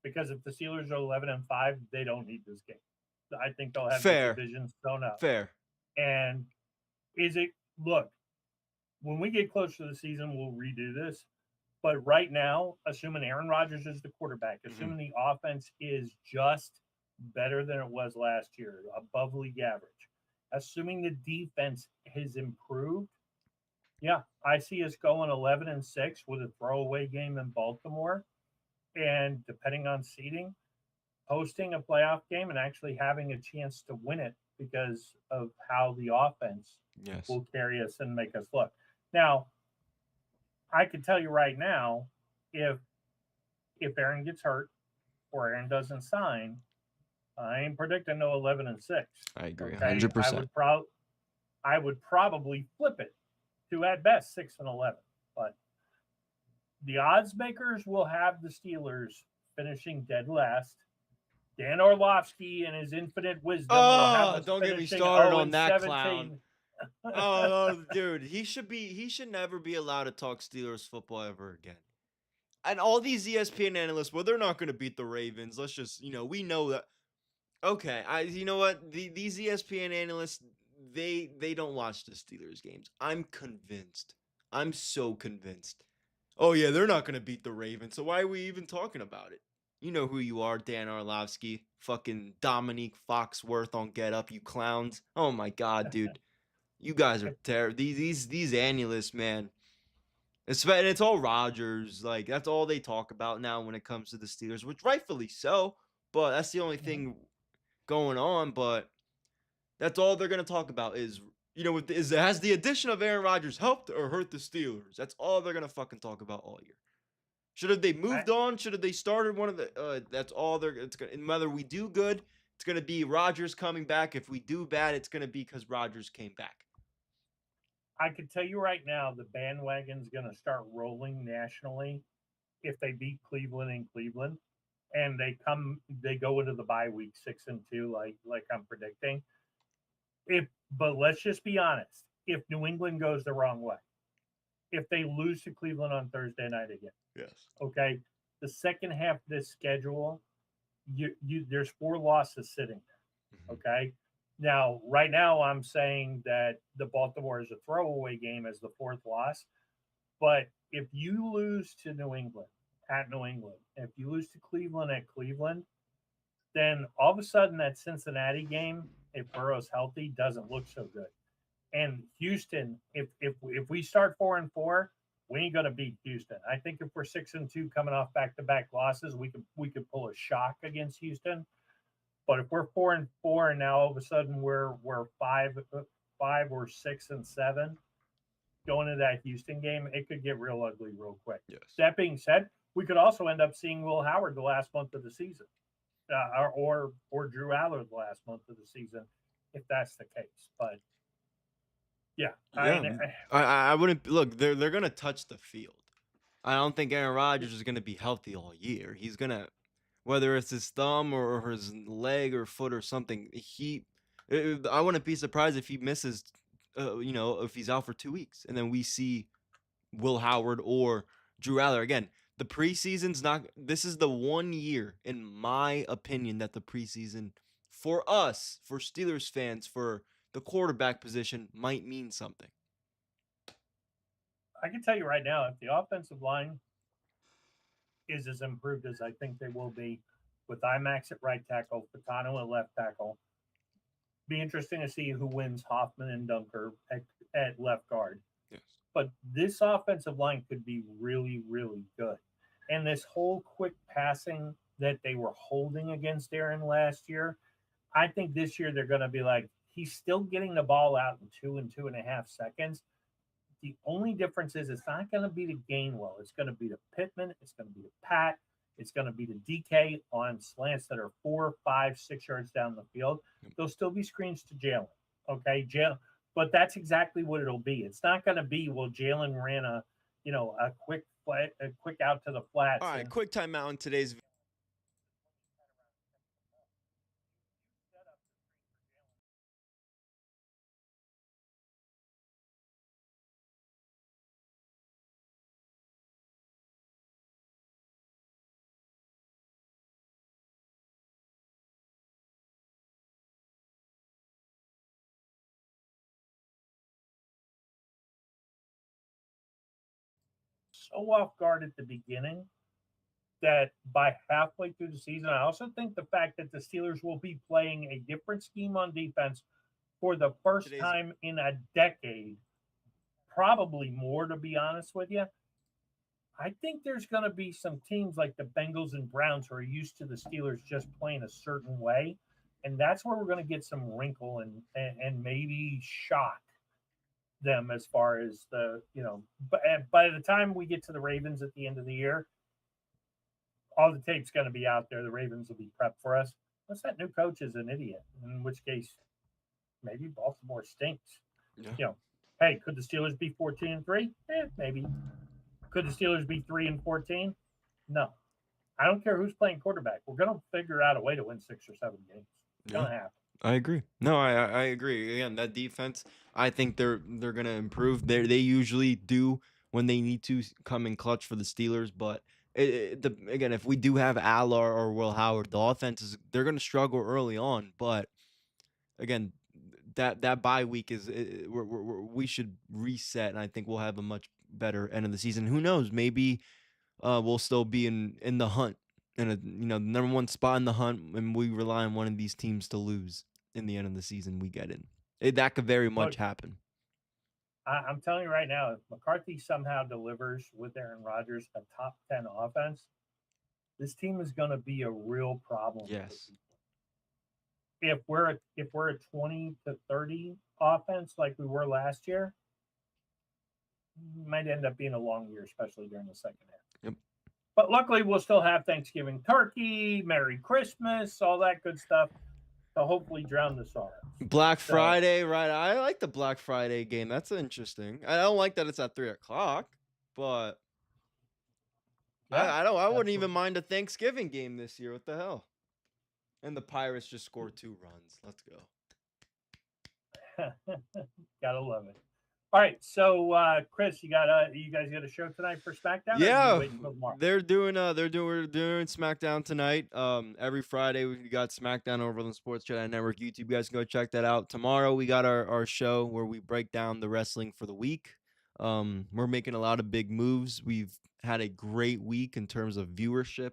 Because if the Steelers are 11-5, they don't need this game. I think they'll have the division sewn up. Fair. And look, when we get close to the season, we'll redo this. But right now, assuming Aaron Rodgers is the quarterback, assuming the offense is just better than it was last year, above league average, assuming the defense has improved, yeah, I see us going 11-6 with a throwaway game in Baltimore, and depending on seeding, hosting a playoff game and actually having a chance to win it because of how the offense will carry us and make us look. Now, I can tell you right now, if Aaron gets hurt or Aaron doesn't sign, I ain't predicting no 11-6. I agree, Okay, 100%. I would probably flip it to at best 6-11, but the odds makers will have the Steelers finishing dead last. Dan Orlovsky, in his infinite wisdom, will have Oh, us don't get me finishing started 0 on and that clown. 17. Oh, dude, he should never be allowed to talk Steelers football ever again. And all these ESPN analysts, well, they're not going to beat the Ravens. Let's just, we know that. Okay, you know what? These ESPN analysts, they don't watch the Steelers games. I'm convinced. I'm so convinced. Oh yeah, they're not going to beat the Ravens. So why are we even talking about it? You know who you are, Dan Orlovsky. Fucking Dominique Foxworth on Get Up, you clowns. Oh my god, dude. You guys are terrible. These analysts, man. And it's all Rodgers. Like, that's all they talk about now when it comes to the Steelers, which rightfully so. But that's the only thing going on. But that's all they're gonna talk about is has the addition of Aaron Rodgers helped or hurt the Steelers? That's all they're gonna fucking talk about all year. Should have they moved on? Should have they started one of the? That's all they're. It's gonna. And whether we do good, it's gonna be Rodgers coming back. If we do bad, it's gonna be because Rodgers came back. I can tell you right now, the bandwagon's going to start rolling nationally if they beat Cleveland in Cleveland, and they go into the bye week 6-2, like I'm predicting. But let's just be honest. If New England goes the wrong way, if they lose to Cleveland on Thursday night again, yes, okay, the second half of this schedule, there's 4 losses sitting there, okay. Now, right now, I'm saying that the Baltimore is a throwaway game as the 4th loss. But if you lose to New England at New England, if you lose to Cleveland at Cleveland, then all of a sudden that Cincinnati game, if Burrow's healthy, doesn't look so good. And Houston, if we start 4-4, we ain't gonna beat Houston. I think if we're 6-2 coming off back-to-back losses, we could pull a shock against Houston. But if we're 4-4 and now all of a sudden we're 5 or 6-7 going into that Houston game, it could get real ugly real quick. yes. That being said, we could also end up seeing Will Howard the last month of the season, or Drew Allard the last month of the season, if that's the case. But yeah, I wouldn't look. They're gonna touch the field. I don't think Aaron Rodgers is gonna be healthy all year. He's gonna, whether it's his thumb or his leg or foot or something. I wouldn't be surprised if he misses. If he's out for 2 weeks, and then we see Will Howard or Drew Aller again. The preseason's not. This is the 1 year, in my opinion, that the preseason for us, for Steelers fans, for the quarterback position might mean something. I can tell you right now, if the offensive line is as improved as I think they will be, with IMAX at right tackle, Patano at left tackle, be interesting to see who wins Hoffman and Dunker at left guard. Yes. But this offensive line could be really, really good. And this whole quick passing that they were holding against Aaron last year, I think this year they're going to be like, he's still getting the ball out in 2 and 2.5 seconds. The only difference is it's not going to be to Gainwell. It's going to be to Pittman. It's going to be to Pat. It's going to be to DK on slants that are 4, 5, 6 yards down the field. There'll still be screens to Jalen. Okay, but that's exactly what it'll be. It's not going to be, well, Jalen ran a quick out to the flats. All right, quick timeout in today's video. So off guard at the beginning that by halfway through the season, I also think the fact that the Steelers will be playing a different scheme on defense for the first time in a decade, probably more, to be honest with you. I think there's going to be some teams like the Bengals and Browns who are used to the Steelers just playing a certain way. And that's where we're going to get some wrinkle and maybe shock them as far as but by the time we get to the Ravens at the end of the year, all the tape's going to be out there. The Ravens will be prepped for us. unless that new coach is an idiot, in which case maybe Baltimore stinks. Yeah. You know, hey, could the Steelers be 14-3? Maybe. Could the Steelers be 3-14? No. I don't care who's playing quarterback. We're going to figure out a way to win 6 or 7 games. It's going to happen. I agree. No, I agree. Again, that defense, I think they're gonna improve. They usually do when they need to come in clutch for the Steelers. But again, if we do have Allar or Will Howard, the offenses they're gonna struggle early on. But again, that bye week is we should reset, and I think we'll have a much better end of the season. Who knows? Maybe we'll still be in the hunt, in a number one spot in the hunt, and we rely on one of these teams to lose in the end of the season. We get in. That could very much happen. I'm telling you right now, if McCarthy somehow delivers with Aaron Rodgers a top 10 offense, this team is going to be a real problem. Yes. If we're a 20 to 30 offense like we were last year, might end up being a long year, especially during the second half. Yep. But luckily, we'll still have Thanksgiving turkey, Merry Christmas, all that good stuff to hopefully drown the sorrows. Black Friday, right? I like the Black Friday game. That's interesting. I don't like that it's at 3:00, but yeah, I wouldn't even mind a Thanksgiving game this year. What the hell? And the Pirates just scored 2 runs. Let's go. Gotta love it. All right, so Chris, you guys got a show tonight for SmackDown? Yeah, they're doing SmackDown tonight. Every Friday we got SmackDown over on the Sports Jedi Network YouTube. You guys can go check that out. Tomorrow we got our show where we break down the wrestling for the week. We're making a lot of big moves. We've had a great week in terms of viewership.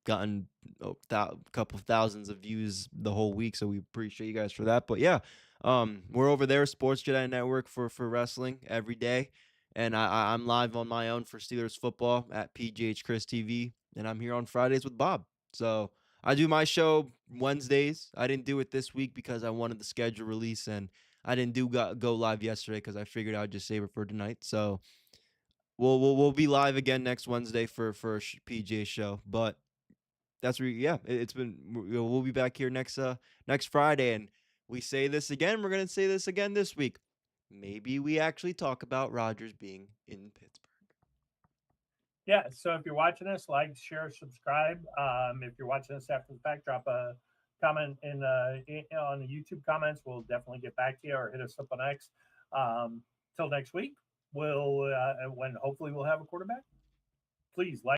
Gotten a couple of thousands of views the whole week, so we appreciate you guys for that. But yeah. We're over there, Sports Jedi Network for wrestling every day, and I'm live on my own for Steelers football at PGHChrisTV, and I'm here on Fridays with Bob. So I do my show Wednesdays. I didn't do it this week because I wanted the schedule release, and I didn't go live yesterday because I figured I'd just save it for tonight. So we'll be live again next Wednesday for a PGA show, but that's where we'll be back here next Friday. And we say this again. We're going to say this again this week. Maybe we actually talk about Rodgers being in Pittsburgh. Yeah, so if you're watching us, like, share, subscribe. If you're watching us after the fact, drop a comment on the YouTube comments. We'll definitely get back to you, or hit us up on X. Till next week, when hopefully we'll have a quarterback. Please like.